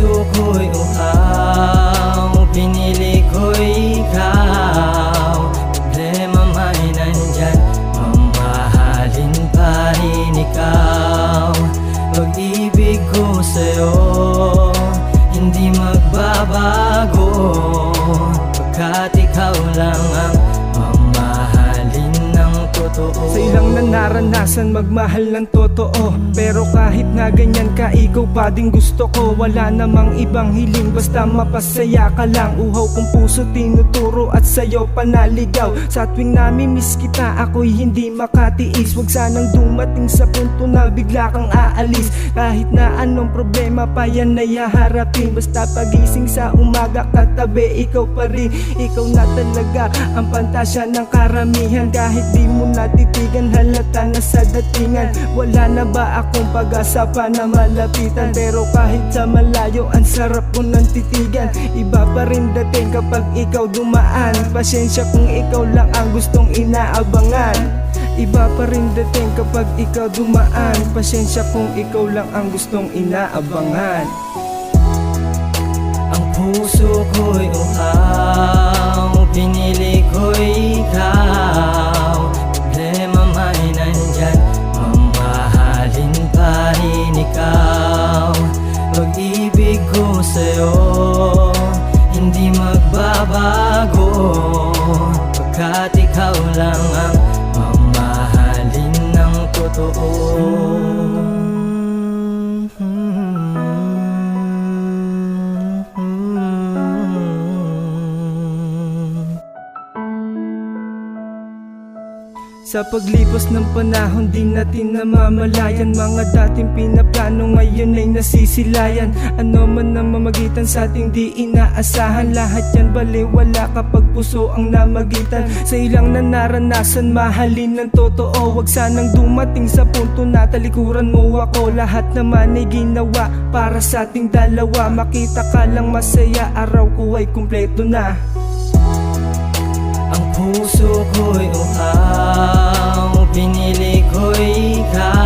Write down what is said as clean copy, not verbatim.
puso ko'y uhaw, pinili ko'y ikaw. Problema may nandyan, mamahalin pa rin ikaw. Pag-ibig ko sa'yo, hindi magbabago, pagkat ikaw lang ang mamahalin ng totoo. Sa ilang na naranasan magmahal ng totoo, pero kahit na ganyan ka, ikaw pa din gusto ko. Wala namang ibang hiling, basta mapasaya ka lang. Uhaw kong puso tinuturo at sa'yo panaligaw. Sa tuwing namimiss kita, ako'y hindi makatiis. Huwag sanang dumating sa punto na bigla kang aalis. Kahit na anong problema pa yan ay haharapin. Basta pagising sa umaga katabi, ikaw pa rin. Ikaw na talaga ang pantasya ng karamihan. Kahit di mo natitigan, halata na sa datingan. Wala na ba akong pag-asa pa na malapitan? Pero kahit sa malayo, ang sarap ko ng titigan. Iba pa rin dating kapag ikaw dumaan. Pasensya kung ikaw lang ang gustong inaabangan. Iba pa rin dating kapag ikaw dumaan. Pasensya kung ikaw lang ang gustong inaabangan. Ang puso ko'y uhaw, pinili ko'y ikaw. Problema may nandyan, mamahalin pa rin ikaw. Pag-ibig ko sa'yo, hindi magbabago, pagkat ikaw lang ang mamahalin ng totoo. Sa paglipas ng panahon, di natin namamalayan. Mga dating pinaplano ngayon ay nasisilayan. Ano man ang mamagitan sa ating di inaasahan, lahat yan baliwala kapag puso ang namagitan. Sa ilang na naranasan, mahalin ng totoo. Huwag sanang dumating sa punto na talikuran mo ako. Lahat naman ay ginawa para sa ating dalawa. Makita ka lang masaya, araw ko ay kumpleto na. Ang puso ko'y uhaw, pinili ko'y ikaw.